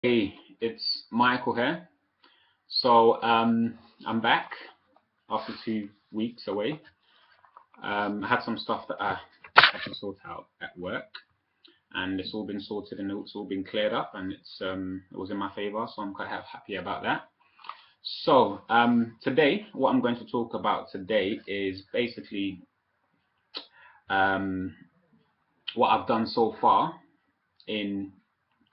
Hey, it's Michael here. So I'm back after 2 weeks away. I had some stuff that I had to sort out at work, and it's all been sorted and it's all been cleared up, and it was in my favor, so I'm quite happy about that. So today, what I'm going to talk about today is basically um, what I've done so far in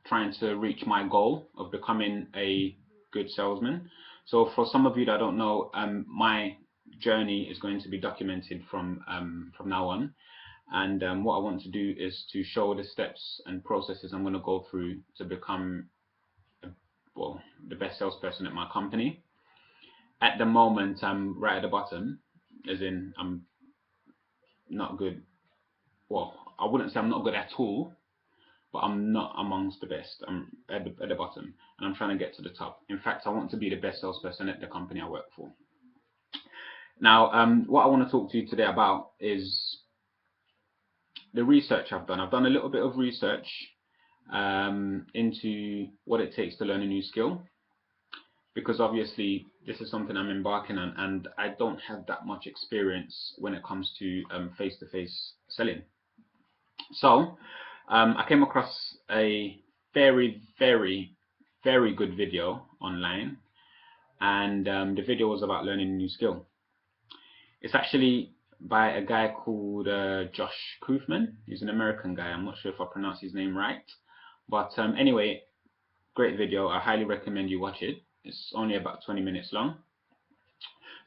trying to reach my goal of becoming a good salesman. So for some of you that don't know, my journey is going to be documented from now on. And what I want to do is to show the steps and processes I'm going to go through to become, well, the best salesperson at my company. At the moment, I'm right at the bottom, as in I'm not good. Well, I wouldn't say I'm not good at all, but I'm not amongst the best. I'm at the bottom, and I'm trying to get to the top. In fact, I want to be the best salesperson at the company I work for. Now, what I want to talk to you today about is the research I've done. I've done a little bit of research into what it takes to learn a new skill, because obviously this is something I'm embarking on, and I don't have that much experience when it comes to face-to-face selling. So I came across a very, very, very good video online, and the video was about learning a new skill. It's actually by a guy called Josh Koofman. He's an American guy. I'm not sure if I pronounced his name right, but anyway, great video. I highly recommend you watch it. It's only about 20 minutes long.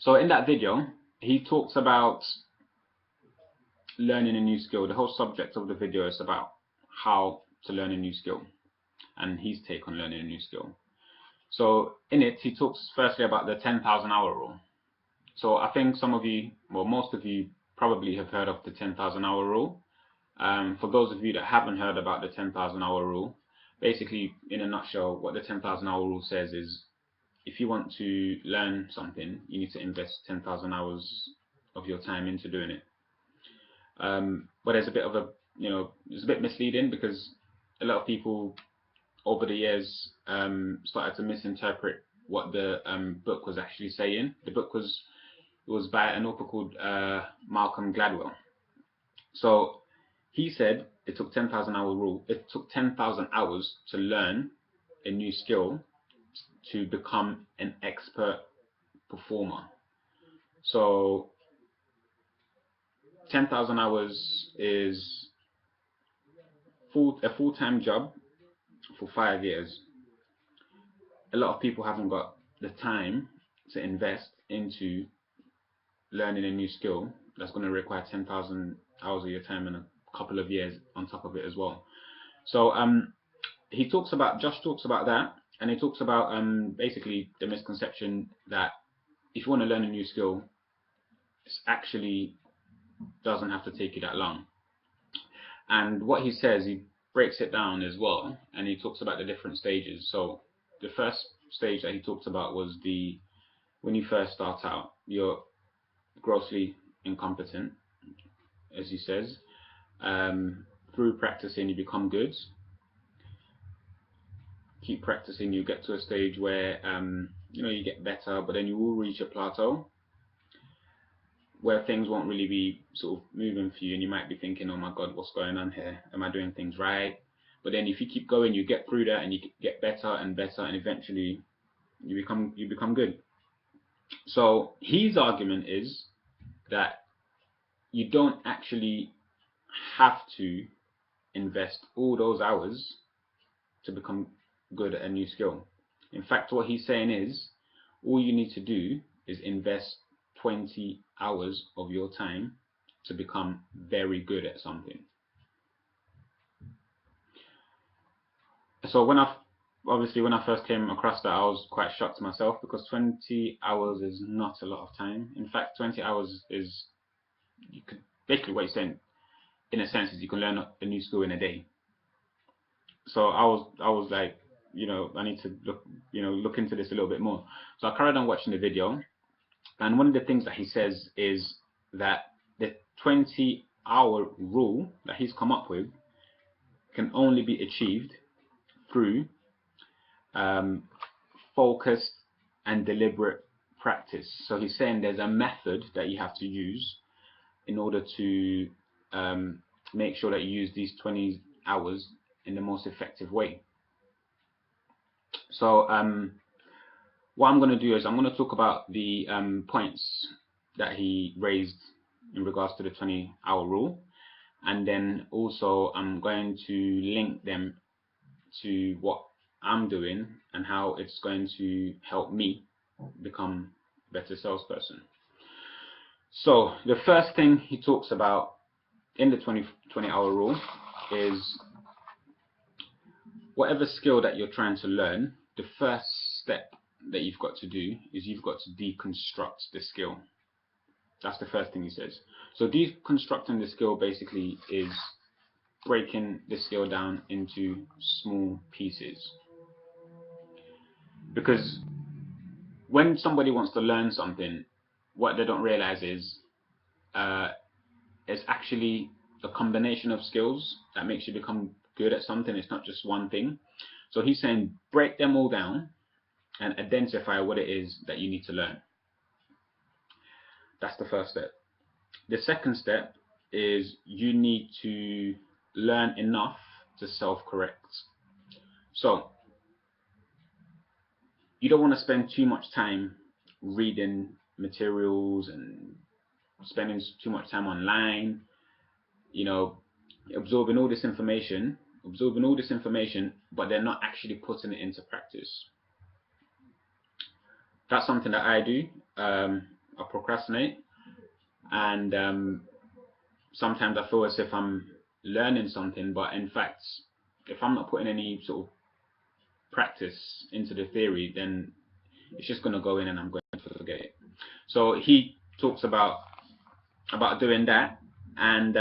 So in that video, he talks about learning a new skill. The whole subject of the video is about how to learn a new skill and his take on learning a new skill. So in it, he talks firstly about the 10,000 hour rule. So I think some of you, well, most of you probably have heard of the 10,000 hour rule. For those of you that haven't heard about the 10,000 hour rule, basically, in a nutshell, what the 10,000 hour rule says is if you want to learn something, you need to invest 10,000 hours of your time into doing it. But there's a bit of it's a bit misleading, because a lot of people over the years started to misinterpret what the book was actually saying. The book was by an author called Malcolm Gladwell. So he said it took 10,000 hour rule. It took 10,000 hours to learn a new skill to become an expert performer. So 10,000 hours is a full-time job for 5 years. A lot of people haven't got the time to invest into learning a new skill that's going to require 10,000 hours of your time and a couple of years on top of it as well. So Josh talks about that, and he talks about basically the misconception that if you want to learn a new skill, it actually doesn't have to take you that long. And what he says, he breaks it down as well, and he talks about the different stages. So the first stage that he talked about was when you first start out, you're grossly incompetent, as he says. Through practicing, you become good. Keep practicing, you get to a stage where you get better, but then you will reach a plateau where things won't really be sort of moving for you, and you might be thinking, oh my god, what's going on here? Am I doing things right? But then if you keep going, you get through that and you get better and better, and eventually you become good. So his argument is that you don't actually have to invest all those hours to become good at a new skill. In fact, what he's saying is all you need to do is invest 20 hours of your time to become very good at something. So when I first came across that, I was quite shocked myself, because 20 hours is not a lot of time. In fact, 20 hours is, you could basically, what you're saying in a sense is you can learn a new skill in a day. So I was like, I need to look into this a little bit more. So I carried on watching the video, and one of the things that he says is that the 20-hour rule that he's come up with can only be achieved through focused and deliberate practice. So he's saying there's a method that you have to use in order to make sure that you use these 20 hours in the most effective way. So what I'm going to do is I'm going to talk about the points that he raised in regards to the 20-hour rule, and then also I'm going to link them to what I'm doing and how it's going to help me become a better salesperson. So the first thing he talks about in the 20-hour rule is whatever skill that you're trying to learn, the first step that you've got to do is you've got to deconstruct the skill. That's the first thing he says. So deconstructing the skill basically is breaking the skill down into small pieces. Because when somebody wants to learn something, what they don't realize is it's actually a combination of skills that makes you become good at something. It's not just one thing. So he's saying break them all down and identify what it is that you need to learn. That's the first step. The second step is you need to learn enough to self-correct. So you don't want to spend too much time reading materials and spending too much time online, you know, absorbing all this information, but they're not actually putting it into practice. That's something that I do. I procrastinate, and sometimes I feel as if I'm learning something, but in fact, if I'm not putting any sort of practice into the theory, then it's just going to go in and I'm going to forget it. So he talks about doing that, and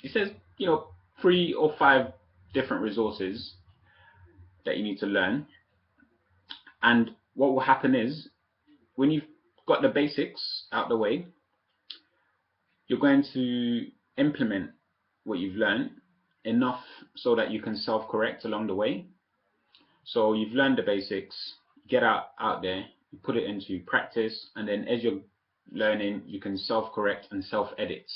he says, 3 or 5 different resources that you need to learn. And what will happen is, when you've got the basics out the way, you're going to implement what you've learned enough so that you can self-correct along the way. So you've learned the basics, get out there, you put it into practice, and then as you're learning, you can self-correct and self-edit.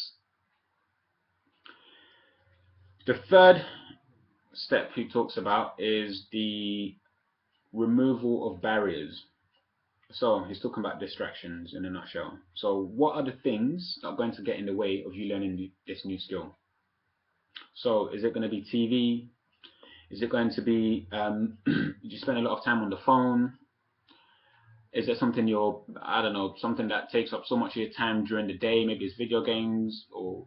The third step he talks about is the removal of barriers. So he's talking about distractions in a nutshell. So what are the things that are going to get in the way of you learning this new skill? So is it going to be TV? Is it going to be you spend a lot of time on the phone? Is it something something that takes up so much of your time during the day? Maybe it's video games or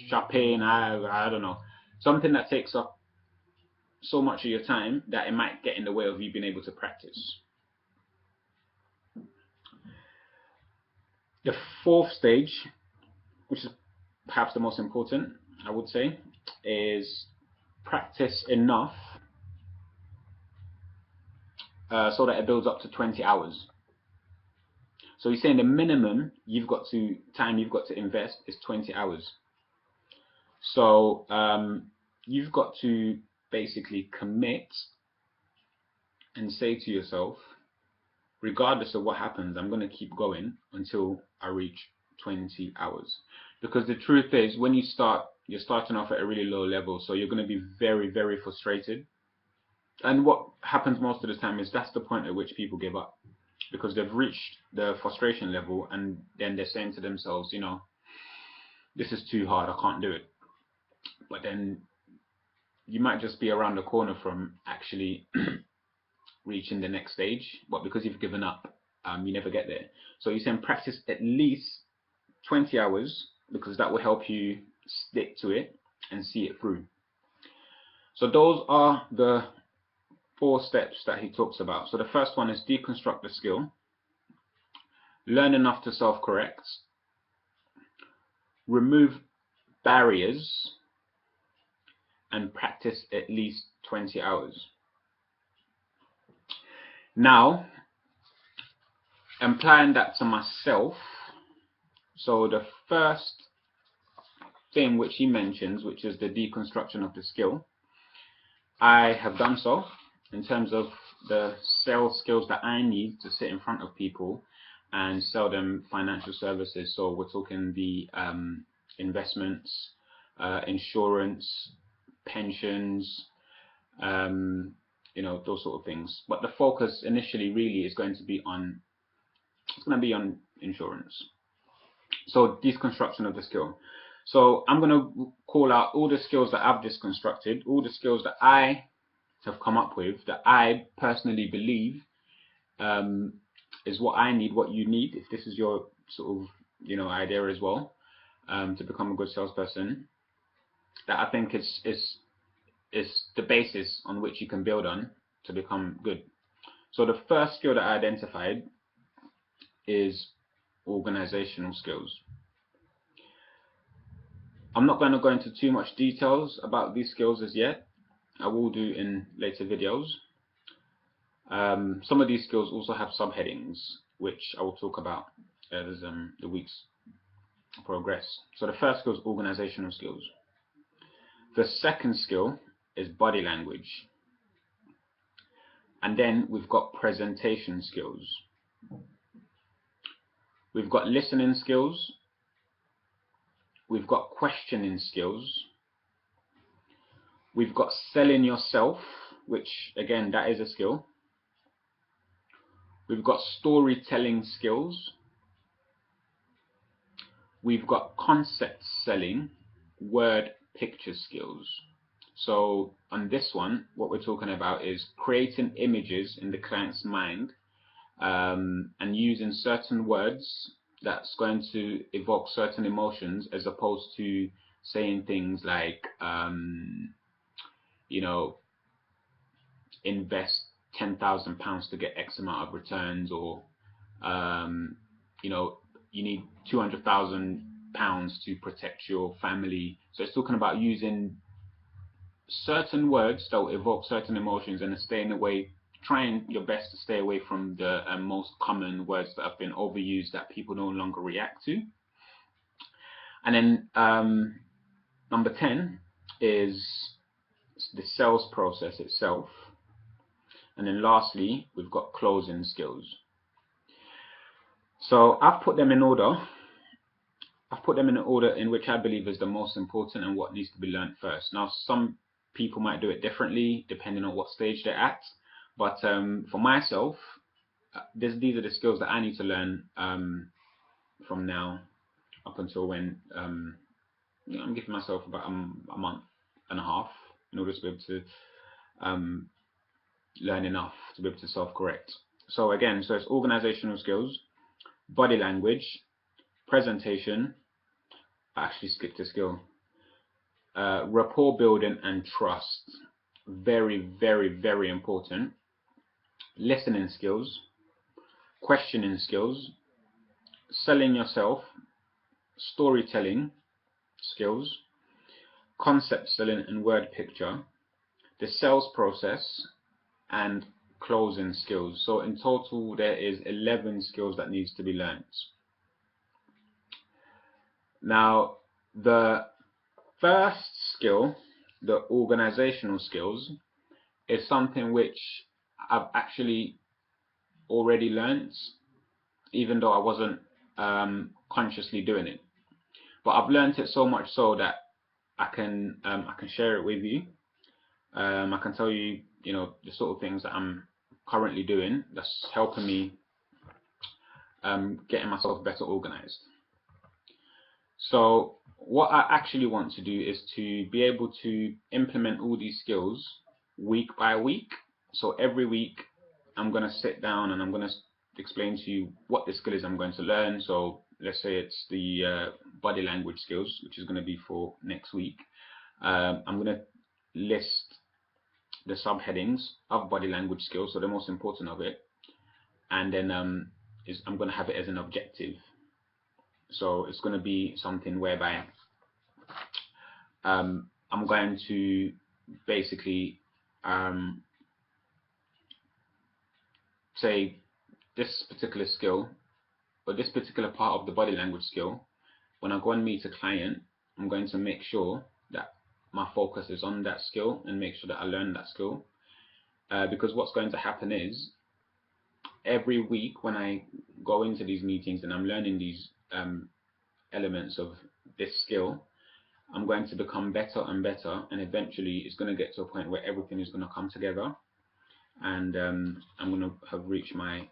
shopping. I don't know. Something that takes up so much of your time that it might get in the way of you being able to practice. The fourth stage, which is perhaps the most important, I would say, is practice enough so that it builds up to 20 hours. So he's saying the minimum time you've got to invest is 20 hours. So you've got to basically commit and say to yourself, regardless of what happens, I'm going to keep going until I reach 20 hours. Because the truth is, when you start, you're starting off at a really low level, so you're going to be very, very frustrated. And what happens most of the time is that's the point at which people give up, because they've reached the frustration level, and then they're saying to themselves, this is too hard, I can't do it. But then you might just be around the corner from actually reaching the next stage, but because you've given up, you never get there. So you're saying practice at least 20 hours, because that will help you stick to it and see it through. So those are the 4 steps that he talks about. So the first one is deconstruct the skill, learn enough to self-correct, remove barriers, and practice at least 20 hours. Now, applying that to myself, so the first thing which he mentions, which is the deconstruction of the skill, I have done so, in terms of the sales skills that I need to sit in front of people and sell them financial services. So we're talking the investments, insurance, pensions, those sort of things. But the focus initially really is going to be on insurance. So deconstruction of the skill. So I'm going to call out all the skills that I've deconstructed, all the skills that I have come up with, that I personally believe is what I need, what you need, if this is your sort of idea as well, to become a good salesperson. That I think is the basis on which you can build on to become good. So the first skill that I identified is organizational skills. I'm not going to go into too much details about these skills as yet. I will do in later videos. Some of these skills also have subheadings, which I will talk about as the weeks progress. So the first skill is organizational skills. The second skill is body language. And then we've got presentation skills. We've got listening skills. We've got questioning skills. We've got selling yourself, which again, that is a skill. We've got storytelling skills. We've got concept selling, word picture skills. So on this one, what we're talking about is creating images in the client's mind and using certain words that's going to evoke certain emotions, as opposed to saying things like, invest £10,000 to get X amount of returns, or you need £200,000 to protect your family. So it's talking about using certain words that will evoke certain emotions and staying away, trying your best to stay away from the most common words that have been overused that people no longer react to. And then number 10 is the sales process itself. And then lastly, we've got closing skills. So I've put them in order. I've put them in an order in which I believe is the most important and what needs to be learned first. Now, some people might do it differently depending on what stage they're at. But for myself, these are the skills that I need to learn from now up until when I'm giving myself about a month and a half in order to be able to learn enough to be able to self-correct. So again, so it's organizational skills, body language, presentation. I actually skipped a skill. Rapport building and trust. Very, very, very important. Listening skills, questioning skills, selling yourself, storytelling skills, concept selling and word picture, the sales process, and closing skills. So in total, there is 11 skills that needs to be learned. Now, the first skill, the organizational skills, is something which I've actually already learned, even though I wasn't consciously doing it. But I've learned it so much so that I can share it with you. I can tell you, the sort of things that I'm currently doing that's helping me getting myself better organized. So what I actually want to do is to be able to implement all these skills week by week. So every week I'm going to sit down and I'm going to explain to you what the skill is I'm going to learn. So let's say it's the body language skills, which is going to be for next week. I'm going to list the subheadings of body language skills, so the most important of it, and then I'm going to have it as an objective. So it's going to be something whereby I'm going to basically say this particular skill or this particular part of the body language skill, when I go and meet a client, I'm going to make sure that my focus is on that skill and make sure that I learn that skill. because what's going to happen is every week when I go into these meetings and I'm learning these elements of this skill, I'm going to become better and better, and eventually it's going to get to a point where everything is going to come together, and I'm going to have reached my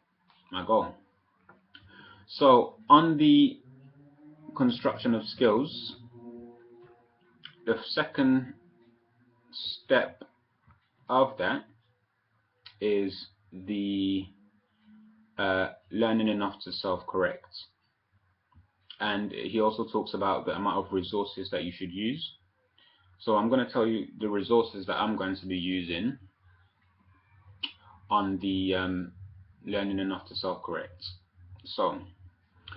goal. So on the construction of skills, the second step of that is the learning enough to self-correct. And he also talks about the amount of resources that you should use. So I'm going to tell you the resources that I'm going to be using on the learning enough to self-correct. So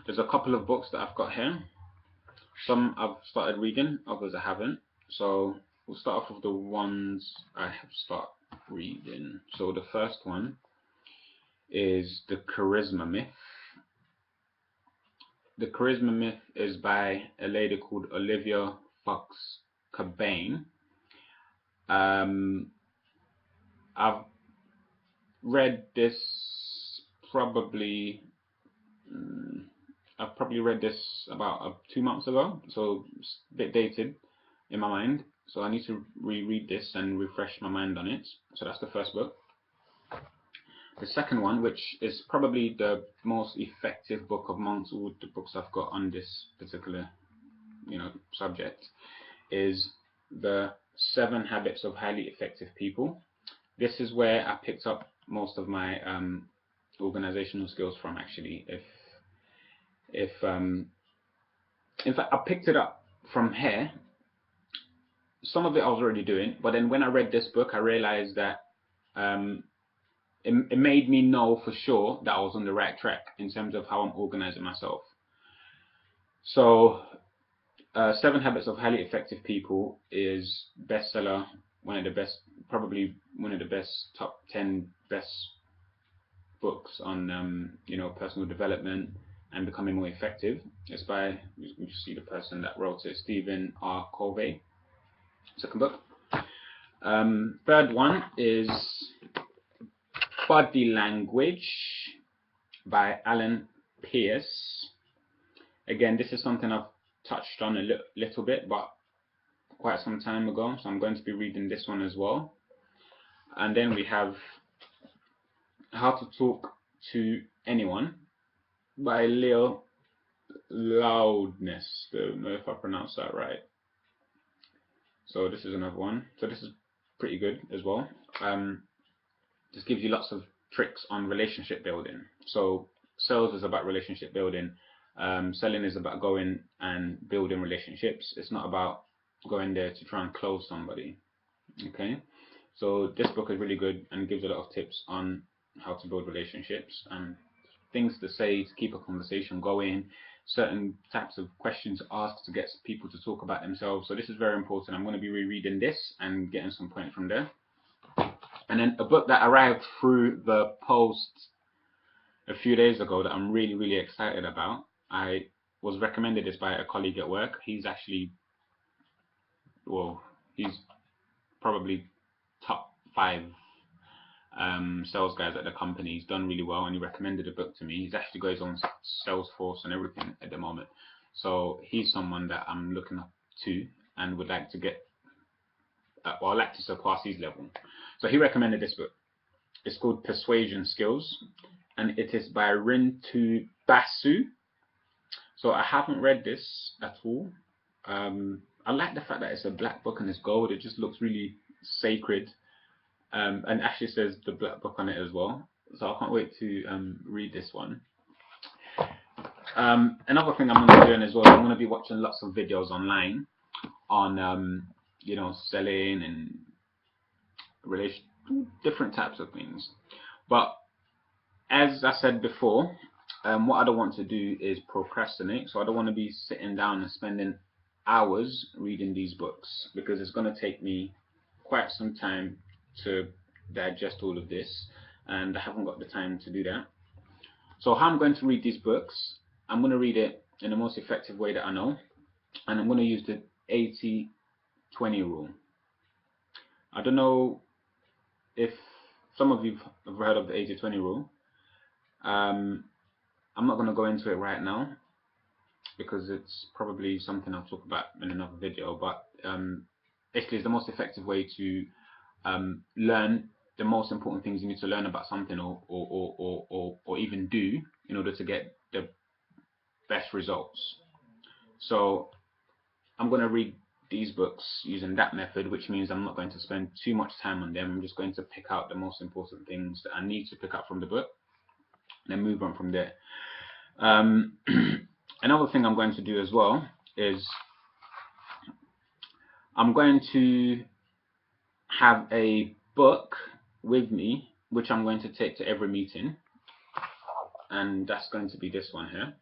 there's a couple of books that I've got here. Some I've started reading, others I haven't. So we'll start off with the ones I have started reading. So the first one is The Charisma Myth. The Charisma Myth is by a lady called Olivia Fox-Cabane. I've read this probably read this about 2 months ago, so it's a bit dated in my mind. So I need to reread this and refresh my mind on it. So that's the first book. The second one, which is probably the most effective book amongst all the books I've got on this particular, subject, is The 7 Habits of Highly Effective People. This is where I picked up most of my organizational skills from, actually. In fact, I picked it up from here. Some of it I was already doing, but then when I read this book, I realized that it made me know for sure that I was on the right track in terms of how I'm organizing myself. So 7 Habits of Highly Effective People is bestseller, probably one of the best, top 10 best books on personal development and becoming more effective. It's by, you see the person that wrote it, Stephen R. Covey. Second book. Third one is Body Language by Alan Pierce. Again, this is something I've touched on a little bit, but quite some time ago, so I'm going to be reading this one as well. And then we have How to Talk to Anyone by Leo Loudness. Don't know if I pronounced that right. So this is another one. So this is pretty good as well. This gives you lots of tricks on relationship building. So sales is about relationship building. Selling is about going and building relationships. It's not about going there to try and close somebody. Okay, so this book is really good and gives a lot of tips on how to build relationships and things to say to keep a conversation going, certain types of questions to ask to get people to talk about themselves. So this is very important. I'm going to be rereading this and getting some points from there. And then a book that arrived through the post a few days ago that I'm really, really excited about. I was recommended this by a colleague at work. He's actually, he's probably top 5 sales guys at the company. He's done really well and he recommended a book to me. He's actually got his own Salesforce and everything at the moment. So he's someone that I'm looking up to and would like to get, I'd like to surpass his level. So he recommended this book. It's called Persuasion Skills and it is by Rintu Basu. So I haven't read this at all. I like the fact that it's a black book and it's gold. It just looks really sacred. And actually says the black book on it as well. So I can't wait to read this one. Another thing I'm going to be doing as well, I'm going to be watching lots of videos online on selling and different types of things. But as I said before, what I don't want to do is procrastinate. So I don't want to be sitting down and spending hours reading these books because it's going to take me quite some time to digest all of this and I haven't got the time to do that. So how I'm going to read these books, I'm going to read it in the most effective way that I know, and I'm going to use the 80-20 rule. I don't know if some of you have heard of the 80-20 rule. I'm not going to go into it right now because it's probably something I'll talk about in another video, but basically it's the most effective way to learn the most important things you need to learn about something, or even do, in order to get the best results. So I'm going to read these books using that method, which means I'm not going to spend too much time on them. I'm just going to pick out the most important things that I need to pick up from the book, and then move on from there. Another thing I'm going to do as well is I'm going to have a book with me, which I'm going to take to every meeting, and that's going to be this one here.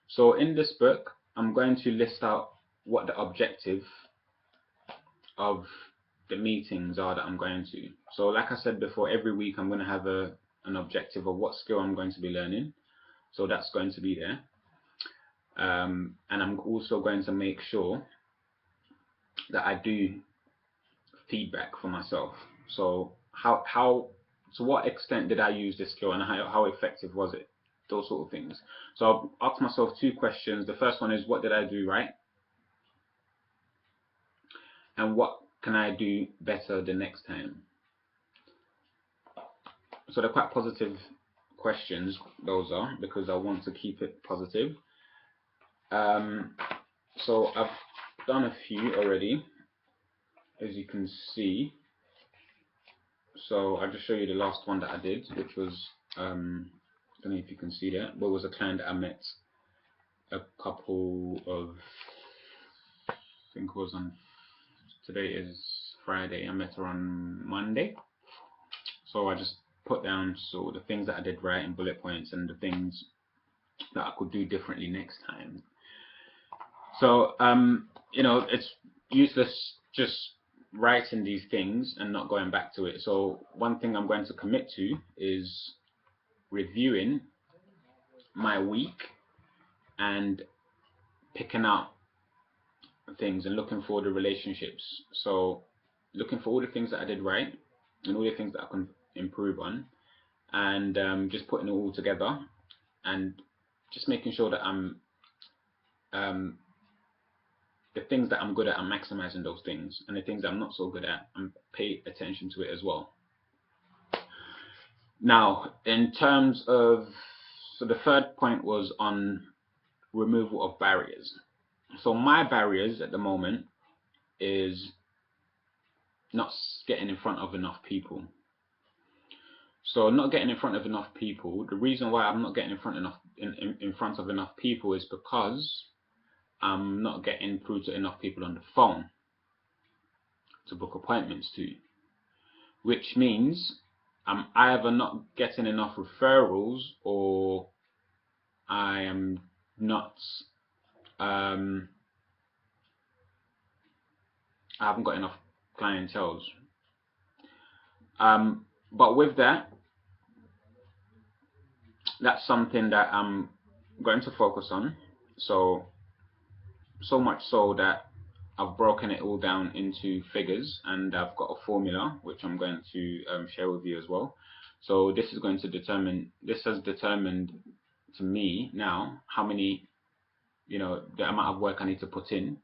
So in this book, I'm going to list out what the objective of the meetings are that I'm going to. So like I said before, every week I'm going to have an objective of what skill I'm going to be learning. So that's going to be there. And I'm also going to make sure that I do feedback for myself. So to what extent did I use this skill, and how effective was it? Those sort of things. So I'll ask myself 2 questions. The first one is, what did I do right? And what can I do better the next time? So they're quite positive questions, those are, because I want to keep it positive. So I've done a few already, as you can see. So I'll just show you the last one that I did, which was, I don't know if you can see that, but it was a client that I met a couple of, I think it was on, today is Friday, I met her on Monday. So I just put down the things that I did right in bullet points, and the things that I could do differently next time. So it's useless just writing these things and not going back to it. So one thing I'm going to commit to is reviewing my week and picking out things and looking for the relationships. So looking for all the things that I did right and all the things that I can improve on, and just putting it all together and just making sure that I'm the things that I'm good at, I'm maximizing those things, and the things that I'm not so good at, I'm pay attention to it as well. Now, in terms of, so the third point was on removal of barriers. So my barriers at the moment is not getting in front of enough people. So not getting in front of enough people, the reason why I'm not getting in front of enough people is because I'm not getting through to enough people on the phone to book appointments to, which means I'm either not getting enough referrals, or I am not, I haven't got enough clienteles. But with that, that's something that I'm going to focus on. So much so that I've broken it all down into figures, and I've got a formula which I'm going to share with you as well. So this is going to determine, this has determined to me now how many, the amount of work I need to put in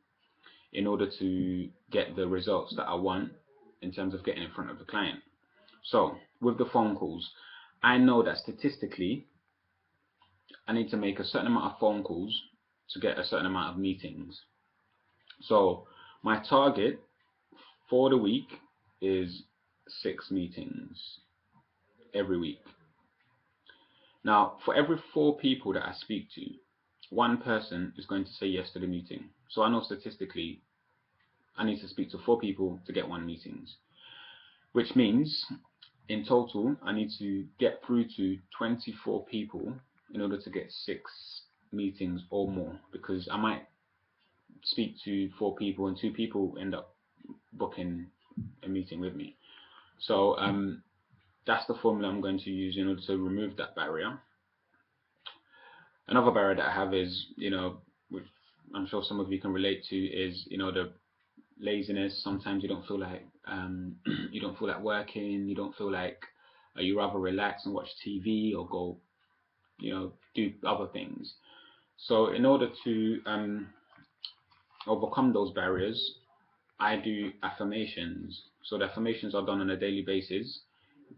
order to get the results that I want in terms of getting in front of the client. So with the phone calls, I know that statistically I need to make a certain amount of phone calls to get a certain amount of meetings. So my target for the week is 6 meetings every week. Now, for every 4 people that I speak to, 1 person is going to say yes to the meeting. So I know statistically I need to speak to 4 people to get 1 meetings, which means in total I need to get through to 24 people in order to get 6 meetings or more, because I might speak to 4 people and 2 people end up booking a meeting with me. So that's the formula I'm going to use in order to remove that barrier. Another barrier that I have is, which I'm sure some of you can relate to, is the laziness. Sometimes you don't feel like working, you don't feel like you rather relax and watch TV or go, do other things? So in order to overcome those barriers, I do affirmations. So the affirmations are done on a daily basis.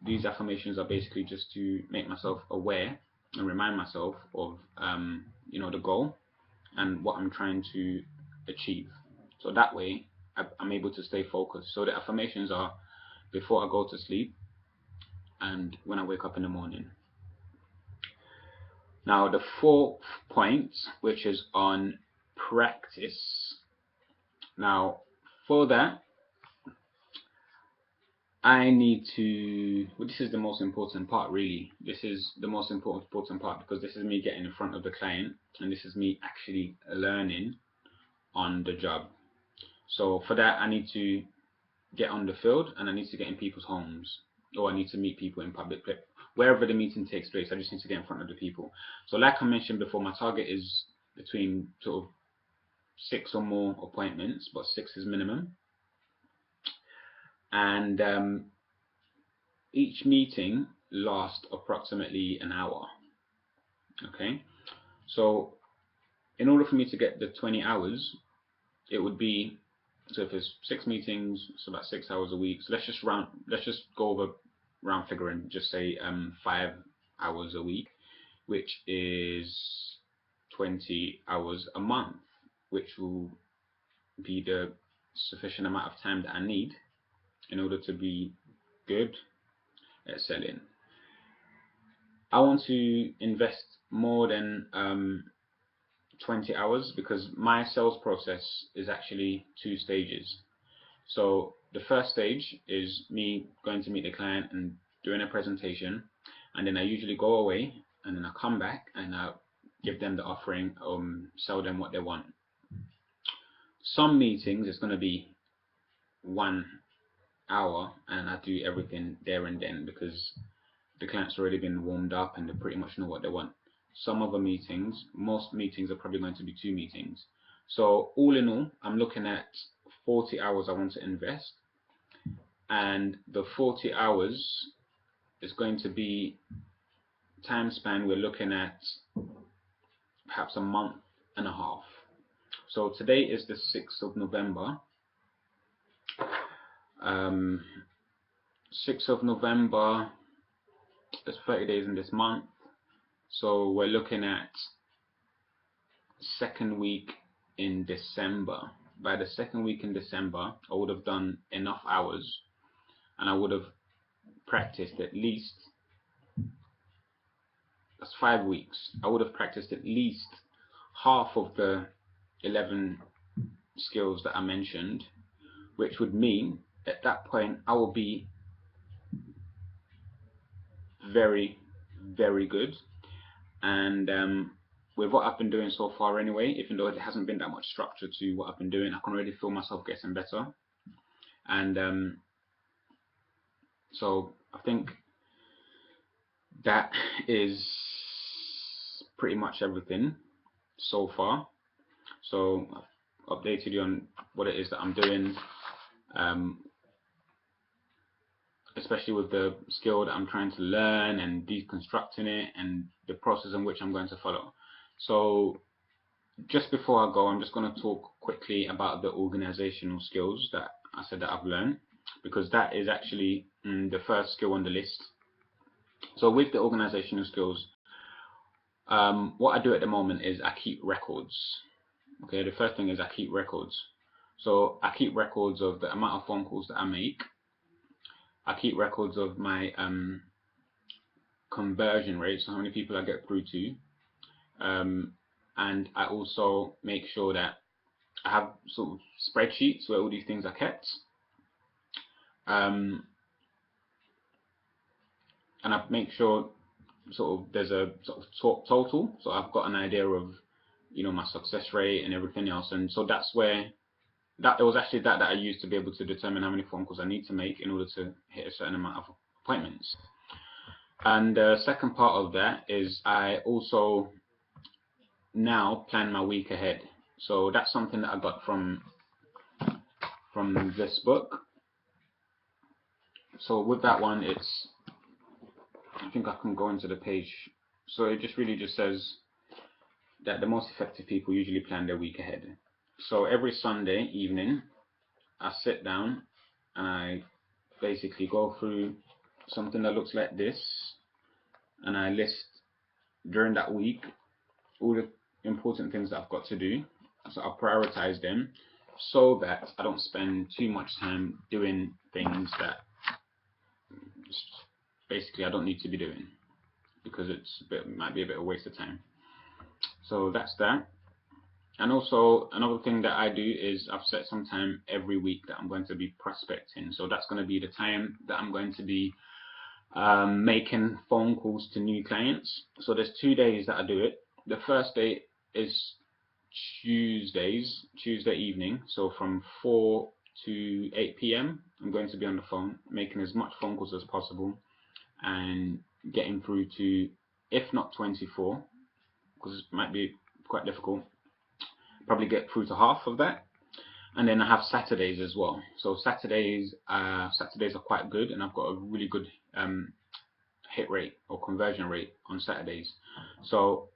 These affirmations are basically just to make myself aware and remind myself of the goal and what I'm trying to achieve. So that way I'm able to stay focused. So the affirmations are before I go to sleep and when I wake up in the morning. Now the fourth point, which is on practice. Now for that, I need to, this is the most important part really. This is the most important part because this is me getting in front of the client and this is me actually learning on the job. So for that, I need to get on the field and I need to get in people's homes, or I need to meet people in public, wherever the meeting takes place. I just need to get in front of the people. So like I mentioned before, my target is between sort of 6 or more appointments, but 6 is minimum. And each meeting lasts approximately an hour. Okay, so in order for me to get the 20 hours, it would be, so if there's 6 meetings, it's about 6 hours a week. So let's just go over round figure and just say 5 hours a week, which is 20 hours a month, which will be the sufficient amount of time that I need in order to be good at selling. I want to invest more than 20 hours because my sales process is actually 2 stages. So the first stage is me going to meet the client and doing a presentation, and then I usually go away and then I come back and I give them the offering, sell them what they want. Some meetings it's going to be 1 hour and I do everything there and then because the client's already been warmed up and they pretty much know what they want. Some other meetings, most meetings are probably going to be 2 meetings. So all in all, I'm looking at 40 hours I want to invest, and the 40 hours is going to be time span we're looking at perhaps a month and a half. So today is the 6th of November. 6th of November, there's 30 days in this month. So we're looking at 2nd week in December. By the 2nd week in December, I would have done enough hours and I would have practiced at least, that's 5 weeks, I would have practiced at least half of the 11 skills that I mentioned, which would mean at that point I will be very, very good. And with what I've been doing so far anyway, even though there hasn't been that much structure to what I've been doing, I can already feel myself getting better. And so I think that is pretty much everything so far. So I've updated you on what it is that I'm doing, especially with the skill that I'm trying to learn and deconstructing it and the process in which I'm going to follow. So just before I go, I'm just going to talk quickly about the organizational skills that I said that I've learned, because that is actually the first skill on the list. So with the organizational skills, what I do at the moment is I keep records. Okay, the first thing is I keep records. So I keep records of the amount of phone calls that I make. I keep records of my conversion rate, so how many people I get through to. And I also make sure that I have sort of spreadsheets where all these things are kept. And I make sure sort of there's a sort of total, so I've got an idea of my success rate and everything else. And so that's where it was actually that I used to be able to determine how many phone calls I need to make in order to hit a certain amount of appointments. And the second part of that is I also now plan my week ahead. So that's something that I got from this book. So with that one, it's I think I can go into the page. So it just really just says that the most effective people usually plan their week ahead. So every Sunday evening, I sit down and I basically go through something that looks like this, and I list during that week all the important things that I've got to do. So I prioritize them so that I don't spend too much time doing things that basically I don't need to be doing, because it might be a bit of a waste of time. So that's that. And also another thing that I do is I've set some time every week that I'm going to be prospecting. So that's going to be the time that I'm going to be making phone calls to new clients. So there's 2 days that I do it. The first day is Tuesday evening. So from 4 to 8 p.m. I'm going to be on the phone, making as much phone calls as possible and getting through to, if not 24, because it might be quite difficult, probably get through to half of that. And then I have Saturdays as well. So Saturdays are quite good, and I've got a really good hit rate or conversion rate on Saturdays. So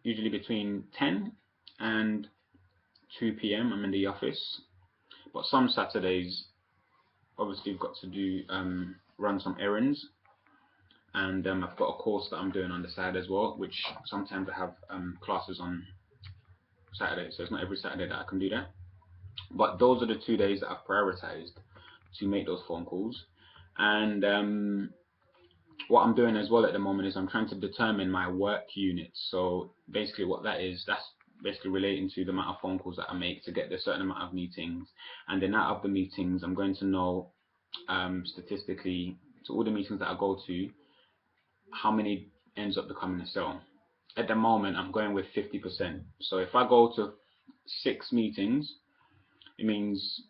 usually between 10 and 2 p.m. I'm in the office. But some Saturdays, obviously, I've got to do run some errands, and I've got a course that I'm doing on the side as well, which sometimes I have classes on Saturday, so it's not every Saturday that I can do that. But those are the 2 days that I've prioritized to make those phone calls. And what I'm doing as well at the moment is I'm trying to determine my work units. So basically what that is, that's basically relating to the amount of phone calls that I make to get a certain amount of meetings. And then out of the meetings, I'm going to know statistically, to all the meetings that I go to, how many ends up becoming a sale. At the moment, I'm going with 50%. So if I go to 6 meetings, it means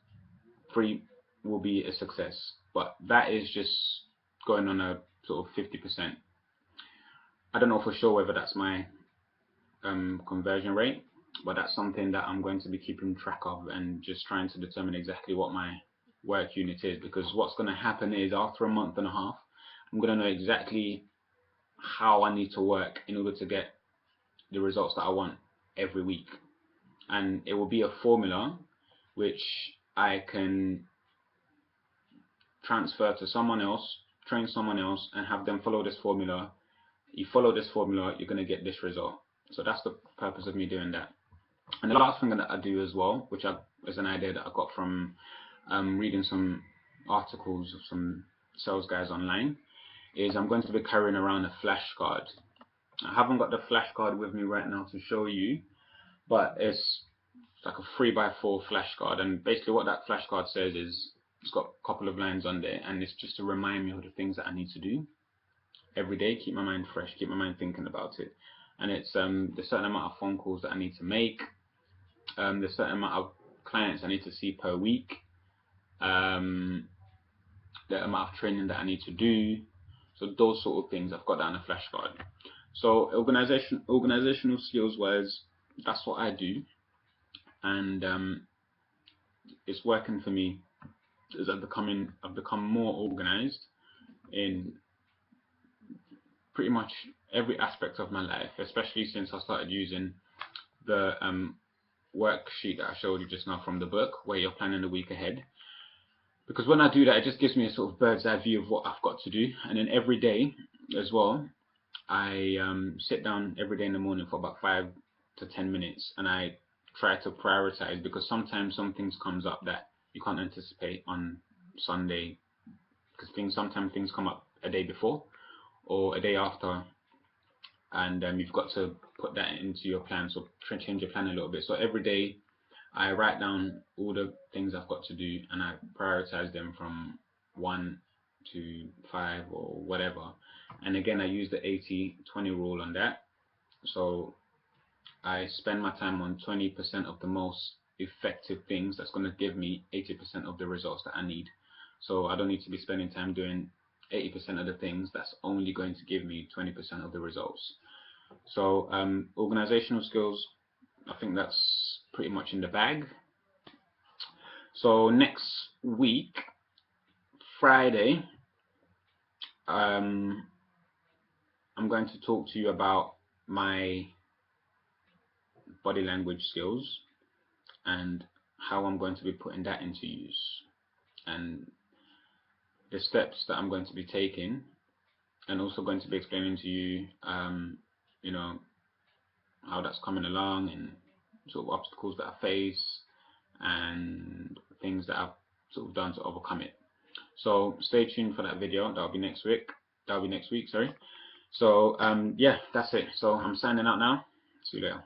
3 will be a success. But that is just going on a sort of 50%. I don't know for sure whether that's my conversion rate, but that's something that I'm going to be keeping track of and just trying to determine exactly what my work unit is, because what's going to happen is after a month and a half, I'm going to know exactly how I need to work in order to get the results that I want every week. And it will be a formula which I can transfer to someone else, train someone else, and have them follow this formula. You follow this formula, you're going to get this result. So that's the purpose of me doing that. And the last thing that I do as well, which is an idea that I got from reading some articles of some sales guys online, is I'm going to be carrying around a flashcard. I haven't got the flashcard with me right now to show you, but it's like a 3x4 flashcard, and basically what that flashcard says is it's got a couple of lines on there, and it's just to remind me of the things that I need to do every day, keep my mind fresh, keep my mind thinking about it. And it's the certain amount of phone calls that I need to make, the certain amount of clients I need to see per week, the amount of training that I need to do. So those sort of things, I've got that on a flashcard. So organizational skills wise, that's what I do, and it's working for me. As I've become more organized in pretty much every aspect of my life, especially since I started using the worksheet that I showed you just now from the book, where you're planning the week ahead. Because when I do that, it just gives me a sort of bird's eye view of what I've got to do. And then every day as well, I sit down every day in the morning for about 5 to 10 minutes, and I try to prioritize, because sometimes some things comes up that you can't anticipate on Sunday, because sometimes things come up a day before or a day after, and you've got to put that into your plan, so change your plan a little bit. So every day I write down all the things I've got to do, and I prioritize them from 1 to 5 or whatever. And again, I use the 80-20 rule on that. So I spend my time on 20% of the most effective things that's going to give me 80% of the results that I need. So I don't need to be spending time doing 80% of the things that's only going to give me 20% of the results. So organizational skills, I think that's pretty much in the bag. So next week, Friday, I'm going to talk to you about my body language skills and how I'm going to be putting that into use, and the steps that I'm going to be taking, and also going to be explaining to you, you know, how that's coming along and sort of obstacles that I face and things that I've sort of done to overcome it. So stay tuned for that video. That'll be next week. Sorry. So yeah, that's it. So I'm signing out now. See you later.